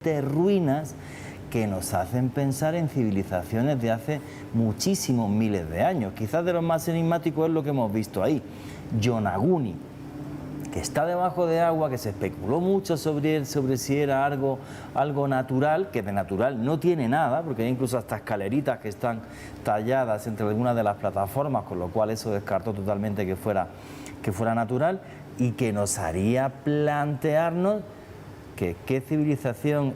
de ruinas que nos hacen pensar en civilizaciones de hace muchísimos miles de años. Quizás de los más enigmáticos es lo que hemos visto ahí, Yonaguni, que está debajo de agua, que se especuló mucho sobre él, sobre si era algo natural, que de natural no tiene nada, porque hay incluso hasta escaleritas que están talladas entre algunas de las plataformas, con lo cual eso descartó totalmente que fuera natural, y que nos haría plantearnos qué civilización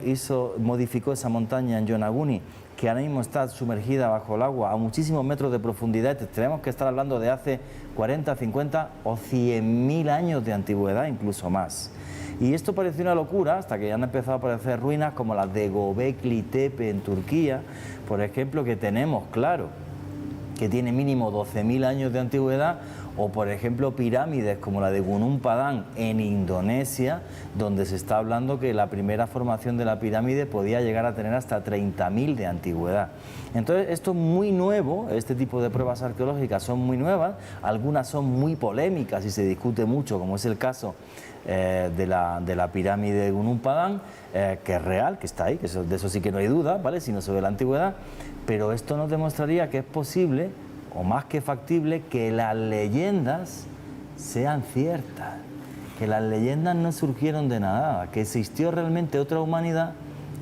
modificó esa montaña en Yonaguni, que ahora mismo está sumergida bajo el agua a muchísimos metros de profundidad. Tenemos que estar hablando de hace 40, 50 o 100.000 años de antigüedad, incluso más. Y esto pareció una locura hasta que ya han empezado a aparecer ruinas como las de Göbekli Tepe en Turquía, por ejemplo, que tenemos claro que tiene mínimo 12.000 años de antigüedad, o por ejemplo pirámides como la de Gunung Padang en Indonesia, donde se está hablando que la primera formación de la pirámide podía llegar a tener hasta 30.000 de antigüedad. Entonces esto es muy nuevo, este tipo de pruebas arqueológicas son muy nuevas, algunas son muy polémicas y se discute mucho, como es el caso de la pirámide de Gunung Padang, que es real, que está ahí, que de eso sí que no hay duda, ¿vale?, sino sobre la antigüedad, pero esto nos demostraría que es posible, o más que factible, que las leyendas sean ciertas, que las leyendas no surgieron de nada, que existió realmente otra humanidad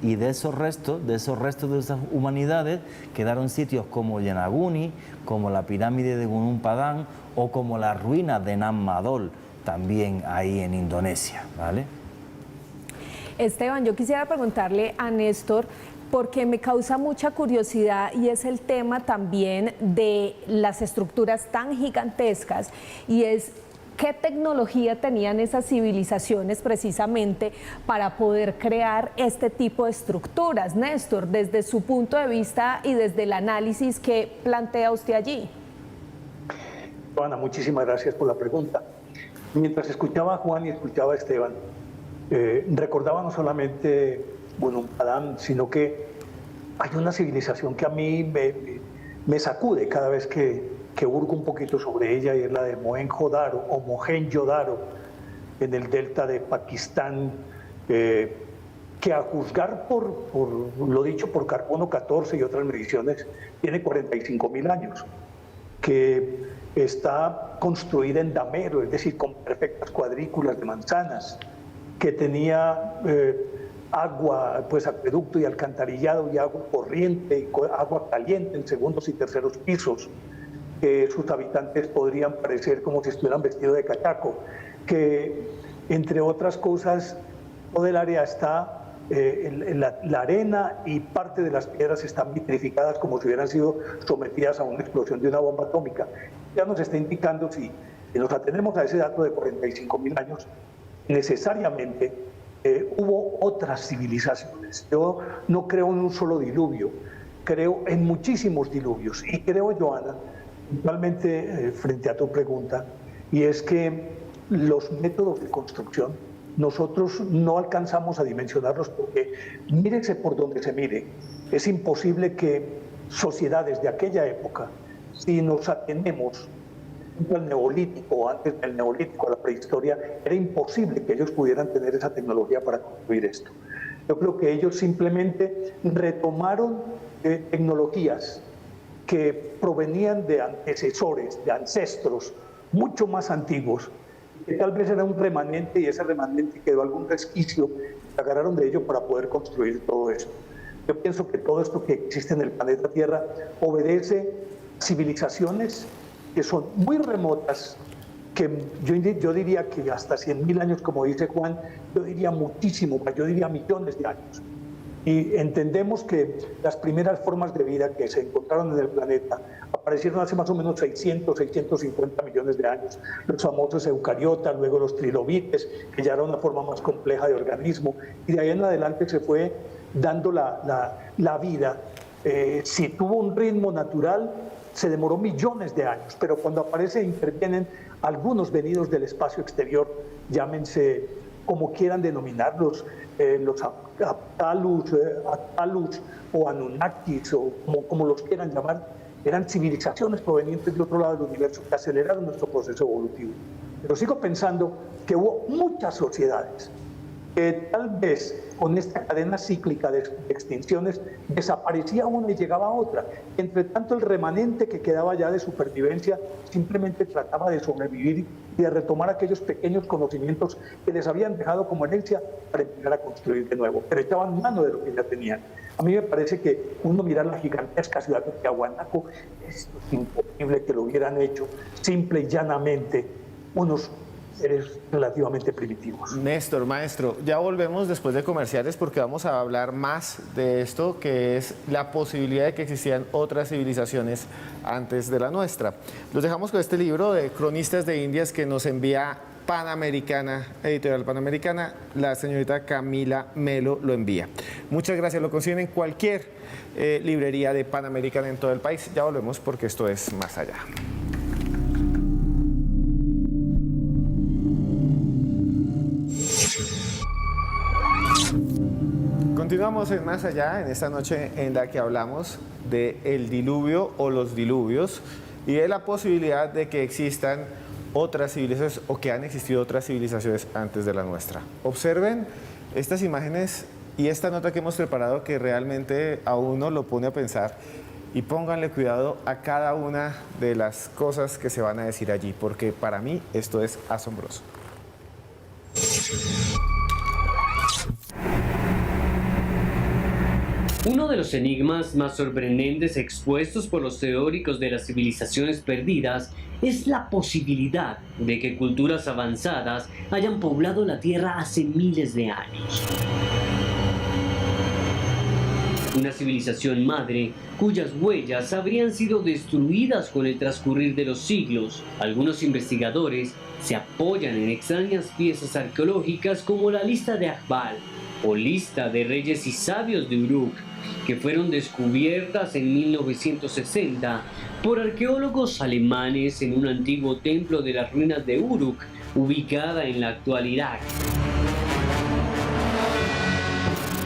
y de esos restos de esas humanidades quedaron sitios como Yonaguni, como la pirámide de Gunung Padang o como las ruinas de Nan Madol, también ahí en Indonesia, ¿vale? Esteban, yo quisiera preguntarle a Néstor, porque me causa mucha curiosidad, y es el tema también de las estructuras tan gigantescas, y es qué tecnología tenían esas civilizaciones precisamente para poder crear este tipo de estructuras. Néstor, desde su punto de vista y desde el análisis que plantea usted allí. Joana, muchísimas gracias por la pregunta. Mientras escuchaba a Juan y escuchaba a Esteban, recordaba no solamente Gunung Padang, sino que hay una civilización que a mí me sacude cada vez que hurgo un poquito sobre ella, y es la de Mohenjo-Daro o Mohenjo-Daro en el delta de Pakistán, que a juzgar por lo dicho por Carbono 14 y otras mediciones, tiene 45.000 años, que está construida en damero, es decir, con perfectas cuadrículas de manzanas, que tenía agua, pues acueducto y alcantarillado y agua corriente y agua caliente en segundos y terceros pisos, que sus habitantes podrían parecer como si estuvieran vestidos de cachaco, que entre otras cosas todo el área está, la arena y parte de las piedras están vitrificadas como si hubieran sido sometidas a una explosión de una bomba atómica. Ya nos está indicando, si nos atenemos a ese dato de 45.000 años, necesariamente hubo otras civilizaciones. Yo no creo en un solo diluvio, creo en muchísimos diluvios, y creo, Joana, igualmente frente a tu pregunta, y es que los métodos de construcción nosotros no alcanzamos a dimensionarlos, porque mírese por donde se mire, es imposible que sociedades de aquella época, si nos atenemos al neolítico o antes del neolítico, a la prehistoria, era imposible que ellos pudieran tener esa tecnología para construir esto. Yo creo que ellos simplemente retomaron tecnologías que provenían de antecesores, de ancestros mucho más antiguos, que tal vez era un remanente, y ese remanente quedó algún resquicio, se agarraron de ello para poder construir todo esto. Yo pienso que todo esto que existe en el planeta Tierra obedece a civilizaciones que son muy remotas, que yo diría que hasta 100.000 años, como dice Juan, yo diría muchísimo más, yo diría millones de años. Y entendemos que las primeras formas de vida que se encontraron en el planeta aparecieron hace más o menos 650 millones de años. Los famosos eucariotas, luego los trilobites, que ya era una forma más compleja de organismo, y de ahí en adelante se fue dando la vida. Si tuvo un ritmo natural, se demoró millones de años, pero cuando aparece e intervienen algunos venidos del espacio exterior, llámense como quieran denominarlos, los Aptalus o Anunnakis, o como los quieran llamar, eran civilizaciones provenientes de otro lado del universo que aceleraron nuestro proceso evolutivo. Pero sigo pensando que hubo muchas sociedades Tal vez con esta cadena cíclica de extinciones desaparecía una y llegaba otra. Entre tanto, el remanente que quedaba ya de supervivencia simplemente trataba de sobrevivir y de retomar aquellos pequeños conocimientos que les habían dejado como herencia para empezar a construir de nuevo, pero echaban mano de lo que ya tenían. A mí me parece que uno mirar la gigantesca ciudad de Tiahuanaco, esto es imposible que lo hubieran hecho simple y llanamente unos seres relativamente primitivos. Néstor, maestro, ya volvemos después de comerciales porque vamos a hablar más de esto, que es la posibilidad de que existieran otras civilizaciones antes de la nuestra. Los dejamos con este libro de Cronistas de Indias que nos envía Panamericana, Editorial Panamericana, la señorita Camila Melo lo envía. Muchas gracias, lo consiguen en cualquier librería de Panamericana en todo el país. Ya volvemos porque esto es Más Allá. Continuamos en Más Allá, en esta noche en la que hablamos del diluvio o los diluvios y de la posibilidad de que existan otras civilizaciones o que han existido otras civilizaciones antes de la nuestra. Observen estas imágenes y esta nota que hemos preparado que realmente a uno lo pone a pensar y pónganle cuidado a cada una de las cosas que se van a decir allí, porque para mí esto es asombroso. Uno de los enigmas más sorprendentes expuestos por los teóricos de las civilizaciones perdidas es la posibilidad de que culturas avanzadas hayan poblado la Tierra hace miles de años. Una civilización madre cuyas huellas habrían sido destruidas con el transcurrir de los siglos. Algunos investigadores se apoyan en extrañas piezas arqueológicas como la lista de Akbal o lista de reyes y sabios de Uruk, que fueron descubiertas en 1960 por arqueólogos alemanes en un antiguo templo de las ruinas de Uruk, ubicada en la actual Irak.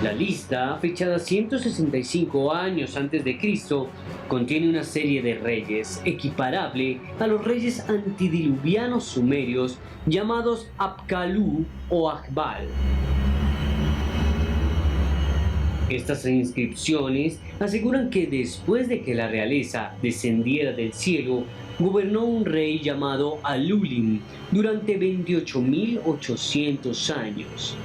La lista, fechada 165 años antes de Cristo, contiene una serie de reyes, equiparable a los reyes antidiluvianos sumerios llamados Apkallu o Akbal. Estas inscripciones aseguran que después de que la realeza descendiera del cielo, gobernó un rey llamado Alulim durante 28.800 años.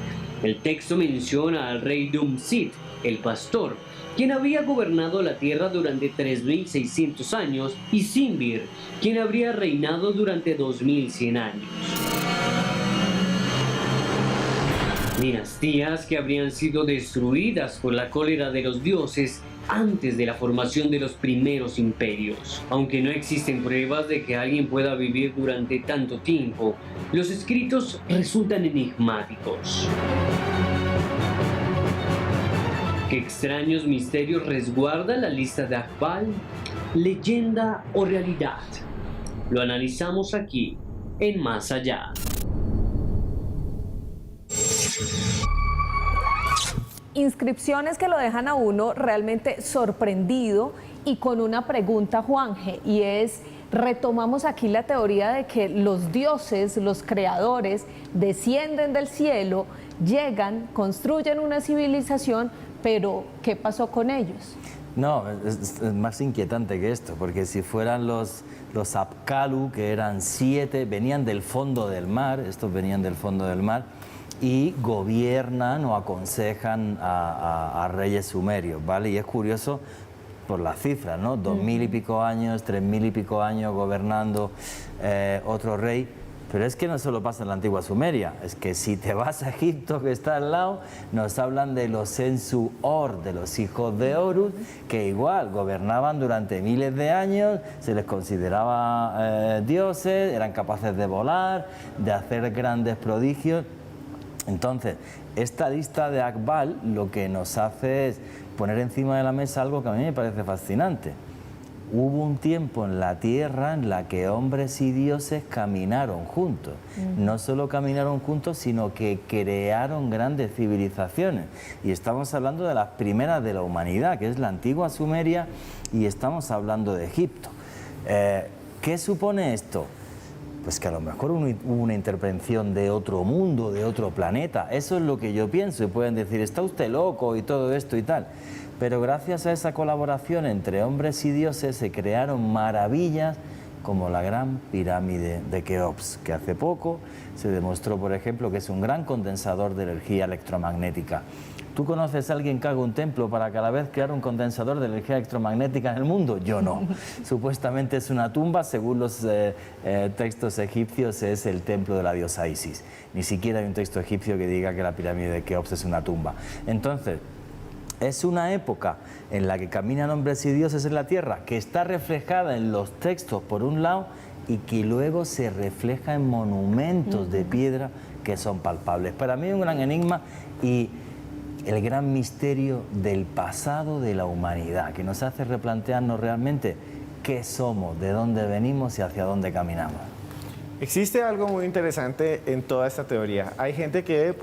El texto menciona al rey Dumsit, el pastor, quien habría gobernado la tierra durante 3.600 años, y Simbir, quien habría reinado durante 2.100 años. Dinastías que habrían sido destruidas por la cólera de los dioses antes de la formación de los primeros imperios. Aunque no existen pruebas de que alguien pueda vivir durante tanto tiempo, los escritos resultan enigmáticos. ¿Qué extraños misterios resguarda la lista de Akbal? ¿Leyenda o realidad? Lo analizamos aquí, en Más Allá. Inscripciones que lo dejan a uno realmente sorprendido y con una pregunta, Juanje, y es, retomamos aquí la teoría de que los dioses, los creadores, descienden del cielo, llegan, construyen una civilización, pero ¿qué pasó con ellos? No, es más inquietante que esto, porque si fueran los Apkallu, que eran 7, venían del fondo del mar, estos venían del fondo del mar, y gobiernan o aconsejan a reyes sumerios, ¿vale? Y es curioso por las cifras, ¿no? 2.000 y pico años, 3.000 y pico años gobernando otro rey. Pero es que no solo pasa en la antigua Sumeria, es que si te vas a Egipto, que está al lado, nos hablan de los Sensu-Or, de los hijos de Horus, que igual gobernaban durante miles de años, se les consideraba dioses, eran capaces de volar, de hacer grandes prodigios. Entonces, esta lista de Akbal lo que nos hace es poner encima de la mesa algo que a mí me parece fascinante. Hubo un tiempo en la Tierra en la que hombres y dioses caminaron juntos. No solo caminaron juntos, sino que crearon grandes civilizaciones. Y estamos hablando de las primeras de la humanidad, que es la antigua Sumeria, y estamos hablando de Egipto. ¿Qué supone esto? pues que a lo mejor hubo una intervención de otro mundo, de otro planeta. Eso es lo que yo pienso, y pueden decir, está usted loco y todo esto y tal. Pero gracias a esa colaboración entre hombres y dioses se crearon maravillas como la Gran Pirámide de Keops, que hace poco se demostró, por ejemplo, que es un gran condensador de energía electromagnética. ¿Tú conoces a alguien que haga un templo para cada vez crear un condensador de energía electromagnética en el mundo? Yo no. Supuestamente es una tumba, según los textos egipcios es el templo de la diosa Isis. Ni siquiera hay un texto egipcio que diga que la pirámide de Keops es una tumba. Entonces, es una época en la que caminan hombres y dioses en la tierra, que está reflejada en los textos por un lado y que luego se refleja en monumentos de piedra que son palpables. Para mí es un gran enigma y el gran misterio del pasado de la humanidad, que nos hace replantearnos realmente qué somos, de dónde venimos y hacia dónde caminamos. Existe algo muy interesante en toda esta teoría. Hay gente que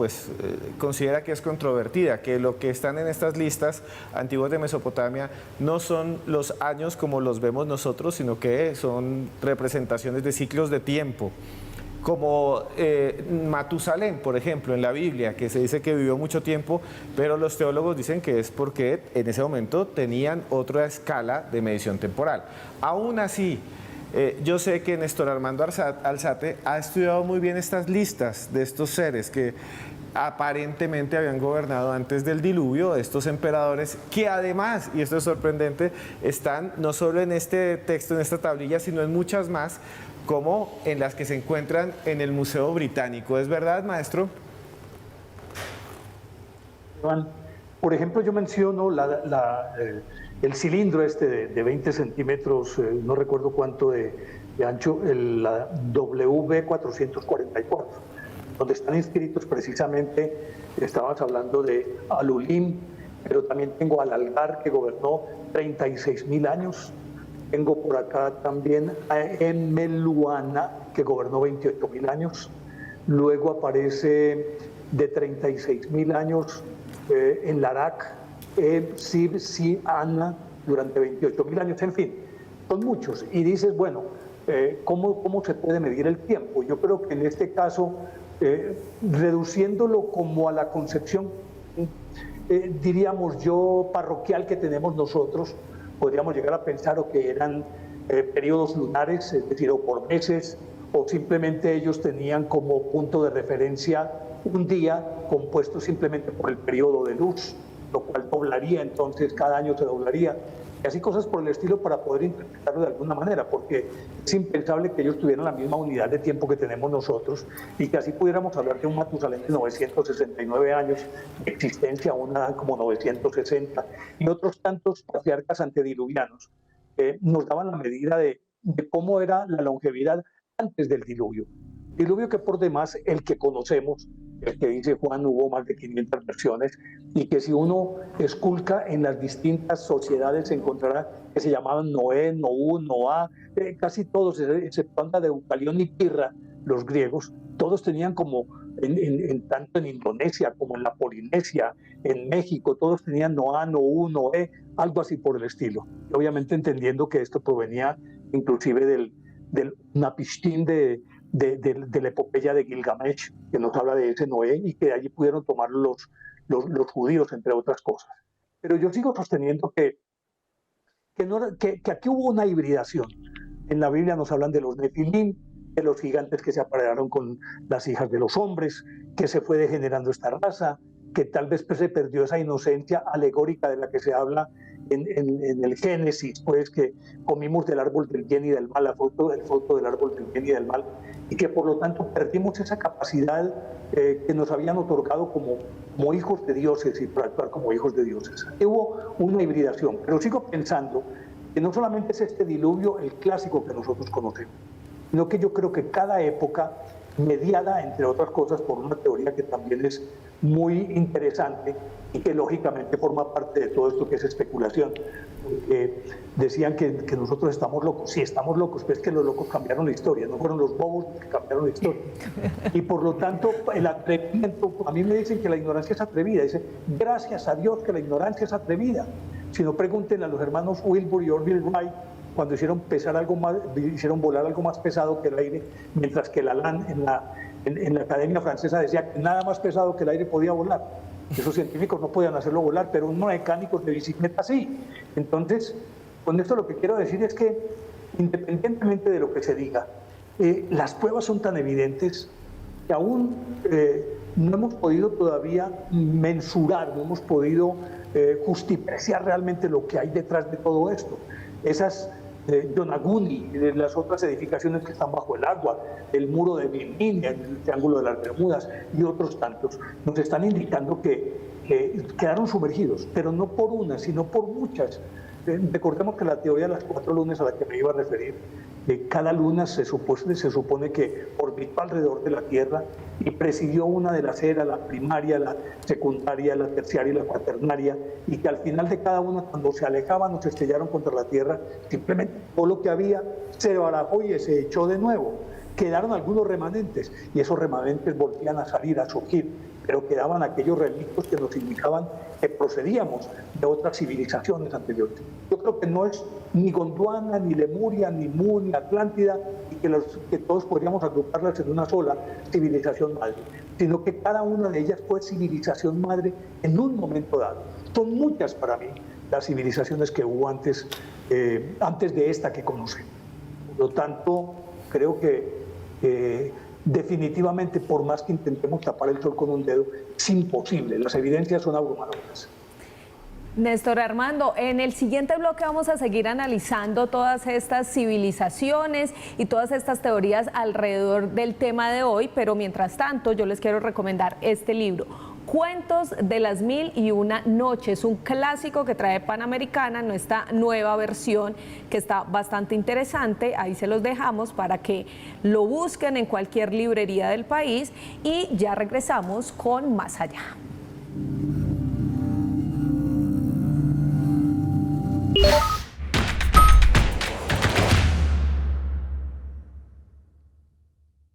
considera que es controvertida, que lo que están en estas listas antiguas de Mesopotamia no son los años como los vemos nosotros, sino que son representaciones de ciclos de tiempo. Como Matusalén, por ejemplo, en la Biblia, que se dice que vivió mucho tiempo, pero los teólogos dicen que es porque en ese momento tenían otra escala de medición temporal. Aún así, yo sé que Néstor Armando Alzate ha estudiado muy bien estas listas de estos seres que aparentemente habían gobernado antes del diluvio, estos emperadores que además, y esto es sorprendente, están no solo en este texto, en esta tablilla, sino en muchas más, como en las que se encuentran en el Museo Británico. ¿Es verdad, maestro? Por ejemplo, yo menciono el cilindro este de 20 centímetros, no recuerdo cuánto de ancho, la WB444, donde están inscritos precisamente, estábamos hablando de Alulim, pero también tengo al Algar, que gobernó 36.000 años. Tengo por acá también a Emeluana, que gobernó 28.000 años. Luego aparece de 36.000 años en Larak, Sib-Si-Ana, durante 28.000 años. En fin, son muchos. Y dices, bueno, ¿cómo se puede medir el tiempo? Yo creo que en este caso, reduciéndolo como a la concepción, diríamos yo, parroquial que tenemos nosotros, podríamos llegar a pensar o que eran periodos lunares, es decir, o por meses, o simplemente ellos tenían como punto de referencia un día compuesto simplemente por el periodo de luz, lo cual doblaría, entonces cada año se doblaría, y así cosas por el estilo para poder interpretarlo de alguna manera, porque es impensable que ellos tuvieran la misma unidad de tiempo que tenemos nosotros y que así pudiéramos hablar de un Matusalén de 969 años de existencia, una como 960, y otros tantos patriarcas antediluvianos nos daban la medida de cómo era la longevidad antes del diluvio. Diluvio que por demás, el que conocemos, el que dice Juan, hubo más de 500 versiones, y que si uno esculca en las distintas sociedades se encontrará que se llamaban Noé, Noú, Noá, casi todos, exceptuando de Deucalión y Pirra, los griegos, todos tenían como, tanto en Indonesia como en la Polinesia, en México, todos tenían Noá, Noú, Noé, algo así por el estilo. Y obviamente entendiendo que esto provenía inclusive del Napishtim de la epopeya de Gilgamesh, que nos habla de ese Noé, y que allí pudieron tomar los judíos, entre otras cosas. Pero yo sigo sosteniendo que aquí hubo una hibridación. En la Biblia nos hablan de los Nefilim, de los gigantes que se aparearon con las hijas de los hombres, que se fue degenerando esta raza, que tal vez se perdió esa inocencia alegórica de la que se habla en el Génesis, pues que comimos del árbol del bien y del mal, el fruto del árbol del bien y del mal, y que por lo tanto perdimos esa capacidad que nos habían otorgado como hijos de dioses y para actuar como hijos de dioses. Hubo una hibridación, pero sigo pensando que no solamente es este diluvio el clásico que nosotros conocemos, sino que yo creo que cada época, mediada, entre otras cosas, por una teoría que también es muy interesante y que lógicamente forma parte de todo esto que es especulación. Decían que nosotros estamos locos. Sí, estamos locos, pero es que los locos cambiaron la historia, no fueron los bobos que cambiaron la historia. Y por lo tanto, el atrevimiento, a mí me dicen que la ignorancia es atrevida. Dicen, gracias a Dios que la ignorancia es atrevida. Si no, pregunten a los hermanos Wilbur y Orville Wright cuando hicieron volar algo más pesado que el aire, mientras que Lalande en la Academia Francesa decía que nada más pesado que el aire podía volar. Esos científicos no podían hacerlo volar, pero unos mecánicos de bicicleta sí. Entonces, con esto lo que quiero decir es que, independientemente de lo que se diga, las pruebas son tan evidentes que aún no hemos podido todavía mensurar, no hemos podido justipreciar realmente lo que hay detrás de todo esto. Esas Yonaguni, las otras edificaciones que están bajo el agua, el muro de Virginia, el Triángulo de las Bermudas y otros tantos, nos están indicando que quedaron sumergidos, pero no por una, sino por muchas. Recordemos que la teoría de las 4 lunas a la que me iba a referir, cada luna se supone que orbitó alrededor de la Tierra y presidió una de las eras, la primaria, la secundaria, la terciaria y la cuaternaria, y que al final de cada una, cuando se alejaban o se estrellaron contra la Tierra, simplemente todo lo que había se barajó y se echó de nuevo. Quedaron algunos remanentes y esos remanentes volvían a salir, a surgir, pero quedaban aquellos relictos que nos indicaban que procedíamos de otras civilizaciones anteriores. Yo creo que no es ni Gondwana, ni Lemuria, ni Mu, ni Atlántida, y que todos podríamos agruparlas en una sola civilización madre, sino que cada una de ellas fue civilización madre en un momento dado. Son muchas para mí las civilizaciones que hubo antes de esta que conocemos. Por lo tanto, creo que definitivamente, por más que intentemos tapar el sol con un dedo, es imposible. Las evidencias son abrumadoras. Néstor Armando, en el siguiente bloque vamos a seguir analizando todas estas civilizaciones y todas estas teorías alrededor del tema de hoy, pero mientras tanto yo les quiero recomendar este libro, Cuentos de las 1001 noches, un clásico que trae Panamericana, nuestra nueva versión que está bastante interesante. Ahí se los dejamos para que lo busquen en cualquier librería del país y ya regresamos con Más Allá.